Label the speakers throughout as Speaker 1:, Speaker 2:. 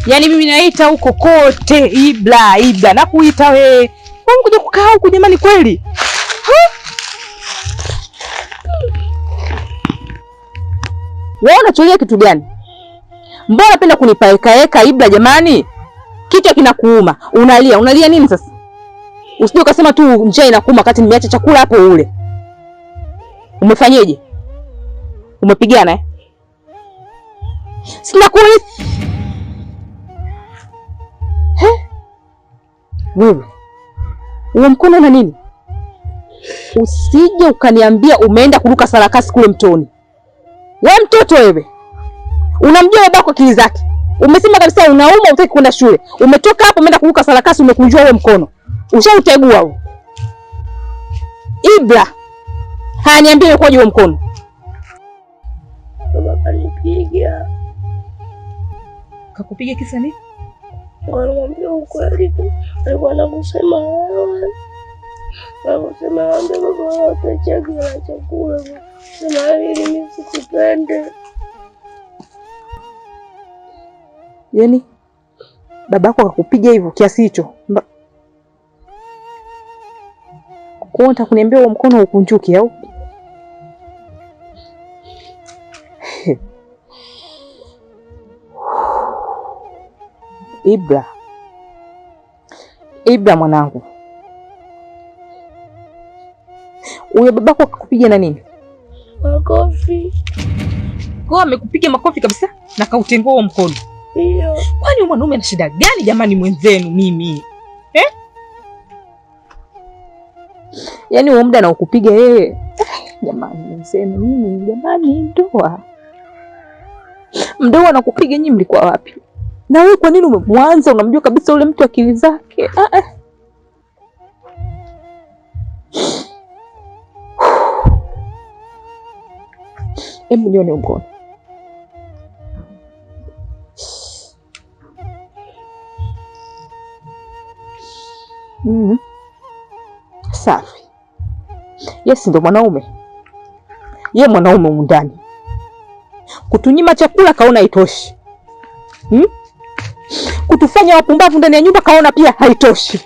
Speaker 1: Yaani mimi naita huko kote Ibra nakuita wewe. Wewe kuja kukaa huko jamani kweli? Wewe unacholia kitu gani? Mbona unapenda kunipaeka Ibra jamani? Kichwa kinakuuma. Unalia nini sasa? Usije ukasema tu njaa inakuuma wakati nimeacha chakula hapo ule. Umefanyaje? Umepigana eh? Sina kuli. Wewe. Uwe mkono na nini? Usije ukaniambia umeenda kuruka sarakasi kule mtoni. Wewe mtoto wewe. Unamjua babako akili zake. Umesema kabisa unauma utaki kwenda shule. Umetoka hapo umeenda kuruka sarakasi umekunjua wewe mkono. Ushautegua wewe. Ibra. Haya niambie ukoje wewe mkono?
Speaker 2: Baba kanipiga.
Speaker 1: Kakupiga kisa nini?
Speaker 2: Wanamwambia ukweli tu. Alikuwa anakusema wewe. Anasema ande baba atachagua chakula. Sema ili mimi sikupende.
Speaker 1: Yaani babako akakupiga hivyo kiasi hicho? Kwa nini kuniambia huo mkono ukunjuki au? Ibra mwanangu. Huyo babako akakupiga na nini?
Speaker 2: Makofi.
Speaker 1: Kwa amekupiga makofi kabisa na kautengua huo mkono.
Speaker 2: Ndio.
Speaker 1: Kwani mwanaume ana shida gani jamani mwenzenu mimi? Yaani huo muda na ukupiga yeye. Jamani mwenzenu mimi jamani ndoa. Mdoa na kupiga nyinyi mlikuwa wapi? Na wewe kwa nini umemwanza unamjua kabisa ule mtu akili zake? Hebu nione mkono. Safi. Yes, ndo mwanaume. Yeye mwanaume undani. Kutunyima chakula kaona haitoshi. Kutufanya wapumbavu ndani ya nyumba kaona pia haitoshi.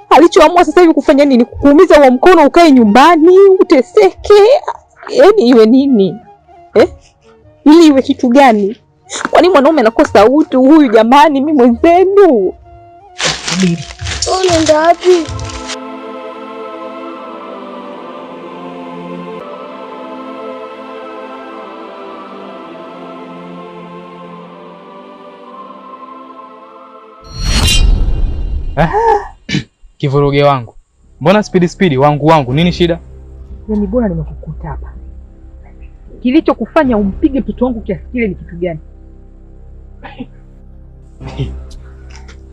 Speaker 1: Alichoamua sasa hivi kufanya nini? Kukuumiza huo mkono ukae nyumbani, uteseke. Yaani iwe nini? Ili iwe kitu gani? Kwani mwanaume anakosa utu huyu jamani mimi mwenzenu? Subiri.
Speaker 2: Unaenda wapi?
Speaker 3: Kivuruge wangu. Mbona speed wangu nini shida?
Speaker 1: Yaani bora nimekukuta hapa. Kilichokufanya umpige mtoto wangu kiasi kile ni kitu gani?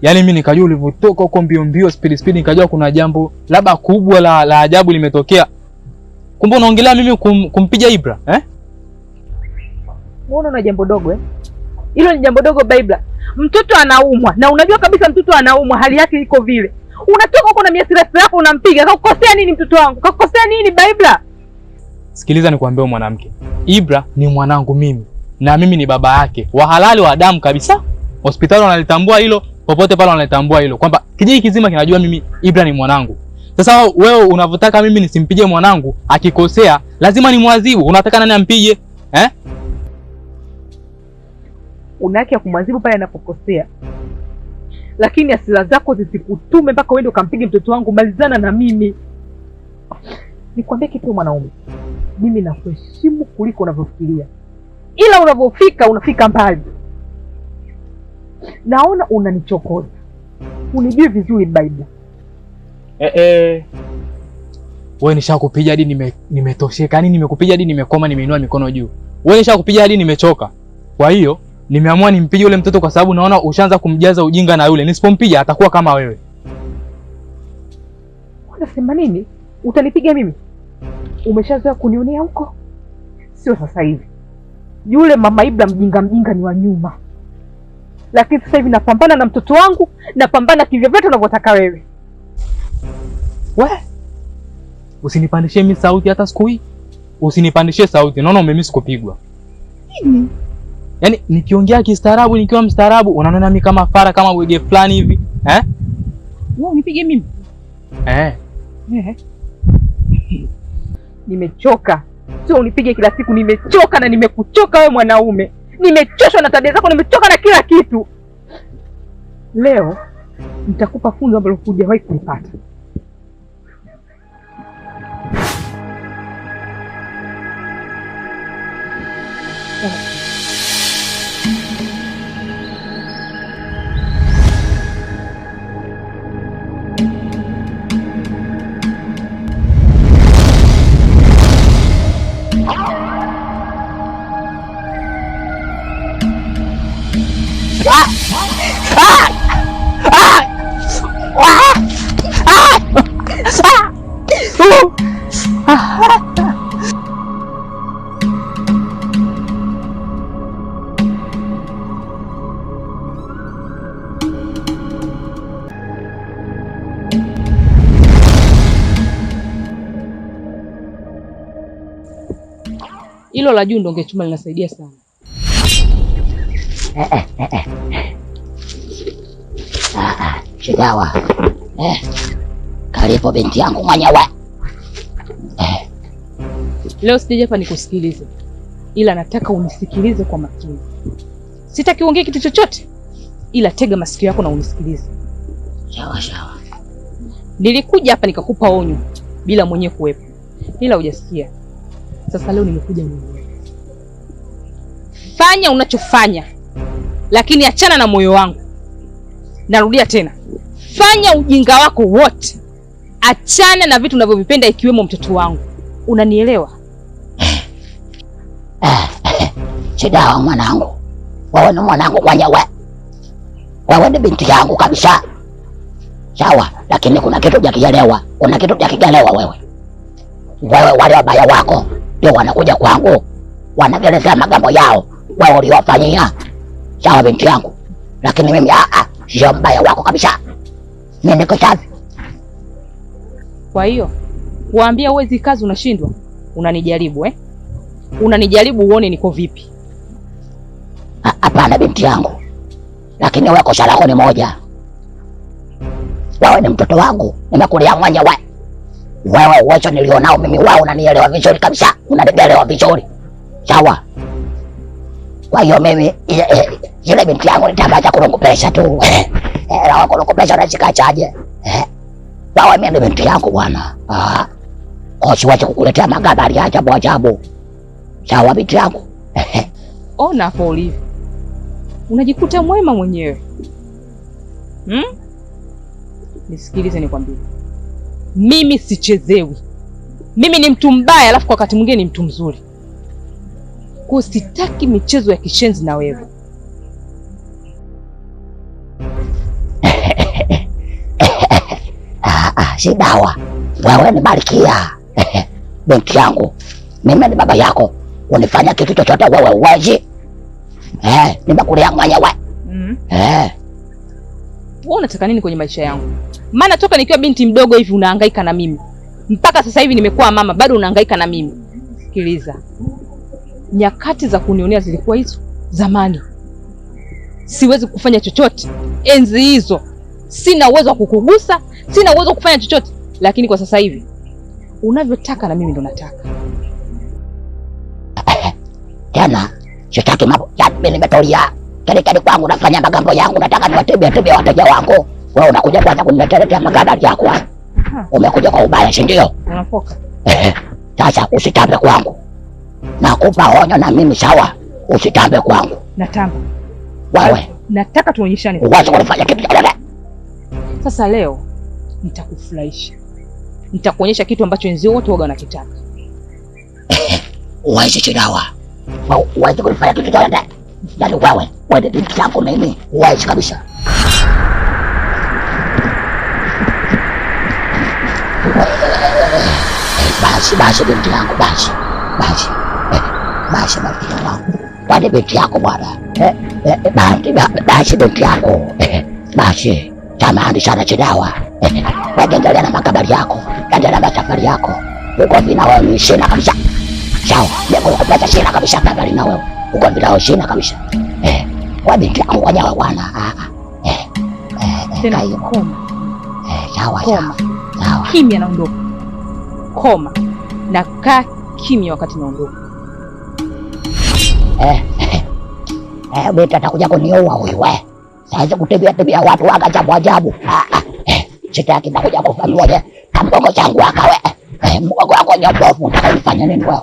Speaker 3: Yaani mimi nikajua ulivyotoka huko mbio speed nikajua kuna jambo labda kubwa la ajabu limetokea. Kumbe unaongelea mimi kumpiga Ibra,
Speaker 1: Unaona jambo dogo Hilo ni jambo dogo Ibra. Mtoto anaumwa na unajua kabisa mtoto anaumwa hali yake iko vile. Unatoka huko na miasirasi yako unampiga. Kakukosea nini mtoto wangu? Kakukosea nini Ibra?
Speaker 3: Sikiliza nikwambie mwanamke. Ibra ni mwanangu mimi na mimi ni baba yake. Wa halali wa damu kabisa. Hospitali wanalitambua hilo, popote pale wanalitambua hilo. Kwamba kijiji kizima kinajua mimi Ibra ni mwanangu. Sasa wewe unavotaka mimi nisimpige mwanangu, akikosea lazima nimwadhibu. Unataka nani ampige?
Speaker 1: Una haki ya kumwadhibu pale anapokosea. Lakini hasira zako zisikutume mpaka uende ukampige mtoto wangu. Malizana na mimi. Nikwambie kitu mwanaume. Mimi nakuheshimu kuliko unavyofikiria. Ila unafika mbali. Naona unanichokoza. Unijue vizuri Ibra.
Speaker 3: Wewe nishakupiga hadi nimetosheka. Yaani nimekupiga hadi nimekoma nimeinua mikono juu. Wewe nishakupiga hadi nimechoka. Kwa hiyo nimeamua nimpige yule mtoto kwa sababu naona ushaanza kumjaza ujinga na yule. Nisipompiga atakuwa kama wewe.
Speaker 1: Unasema nini? Utanipiga mimi? Umeshazoea kunionea huko? Sio sasa hivi. Yule mama Ibra mjinga ni wa nyuma. Lakini sasa hivi napambana na mtoto wangu, napambana kivyovyote unavyotaka wewe.
Speaker 3: Usinipandishie mimi sauti hata siku hii. Usinipandishie sauti. Naona umemiss kupigwa. Yaani nikiongea kistaarabu, nikiwa mstaarabu, unaona mimi kama fara, kama bwege fulani hivi.
Speaker 1: Wewe unipige mimi? Nimechoka. Sio unipige kila siku, nimechoka na nimekuchoka wewe mwanaume. Nimechoshwa na tabia zako, nimechoka na kila kitu. Leo nitakupa funzo ambalo hujawahi kulipata. Hilo la juu ndo ungechuma linasaidia sana.
Speaker 4: Chidawa. Karibu binti yangu mwenyewe.
Speaker 1: Leo sijaje hapa nikusikilize, ila nataka unisikilize kwa makini. Sitaki uongee kitu chochote, ila tega masikio yako na unisikilize.
Speaker 4: Sawa.
Speaker 1: Nilikuja hapa nikakupa onyo bila mwenyewe kuwepo, ila hujasikia. Sasa leo nimekuja mwenyewe. Fanya unachofanya, lakini achana na moyo wangu. Narudia tena, fanya ujinga wako wote, achana na vitu unavyovipenda ikiwemo mtoto wangu. Unanielewa?
Speaker 4: Chidawa mwanangu, wewe ni mwanangu mwenyewe. Wewe ni binti yangu kabisa. Sawa, lakini kuna kitu hujakielewa. Kuna kitu hujakigelewa wewe. Wewe wale wabaya wako ndio wanakuja kwangu, wanagelezea magambo yao wewe uliowafanyia. Sawa binti yangu, lakini mimi sio mbaya wako kabisa. Mimi niko safi.
Speaker 1: Kwa hiyo waambia uwezi kazi unashindwa, unanijaribu unanijaribu uone niko vipi?
Speaker 4: Hapana binti yangu, lakini wewe kosa lako ni moja. Wewe ni mtoto wangu, nimekulia mwenyewe. Wewe uwezo nilionao mimi, wewe unanielewa vizuri kabisa, unanielewa vizuri. Sawa. Kwa hiyo mimi ile binti yangu nitabacha kulongopesha tu. La kulongopesha unashikachaje? Wewe mimi ni binti yangu bwana. Siwezi kukuletea magabari ya ajabu ajabu. Sawa binti yangu.
Speaker 1: Ona hapo ulivyo, unajikuta mwema mwenyewe. Nisikilize nikwambie, mimi sichezewi. Mimi ni mtu mbaya, alafu kwa wakati mwingine ni mtu mzuri. Kwa sitaki michezo ya kishenzi na wewe.
Speaker 4: Chidawa, wewe ni Malkia. Binti yangu, mimi ni baba yako. Unifanya kitu chochote wewe uwezi. Nimekulia mwenyewe.
Speaker 1: Wewe unataka nini kwenye maisha yangu? Maana toka nikiwa binti mdogo hivi unahangaika na mimi. Mpaka sasa hivi nimekuwa mama, bado unahangaika na mimi. Sikiliza. Nyakati za kunionea zilikuwa hizo zamani. Siwezi kufanya chochote. Enzi hizo sina uwezo wa kukugusa, sina uwezo wa kufanya chochote. Lakini kwa sasa hivi unavyotaka na mimi ndo nataka.
Speaker 4: Tena sitaki mambo ya mimi nimetolia. Kile kwangu nafanya magambo yangu, nataka niwatibie wateja wangu. Wewe unakuja kwanza kuniletea magari yako. Umekuja kwa ubaya, si ndio?
Speaker 1: Unafoka.
Speaker 4: Sasa usitambe kwangu. Nakupa onyo na mimi sawa. Usitambe kwangu.
Speaker 1: Natamba.
Speaker 4: Wewe.
Speaker 1: Nataka tuonyeshane.
Speaker 4: Uwache kunifanya kitu kile.
Speaker 1: Sasa leo nitakufurahisha. Nitakuonyesha kitu ambacho wenzio wote waga wanakitaka.
Speaker 4: Uwache Chidawa. Uwache kunifanya kitu kile. Yaani wewe binti yangu mimi. Uwache kabisa. Basi binti yangu, basi binti yangu. Wale binti yako bwana. Basi binti yangu. Basi tamani sana Chidawa. Endelea na makabari yako, endelea na safari yako. Uko vina wewe sina kabisa. Sawa, niko kupata sina kabisa kabari na wewe. uko bila shina kabisa. Kwa binti yangu kwa nyawa bwana.
Speaker 1: Tena koma.
Speaker 4: Sawa.
Speaker 1: Kimya naondoka. Koma. Na kaa kimya wakati naondoka.
Speaker 4: Beta atakuja kuniua huyu wewe. Sasa kutembea watu wakajabu ajabu. Sitaki nakuja kufanywa je. Kamgongo changu akawe. Mgongo wako nyobofu, unataka nifanye nini wewe?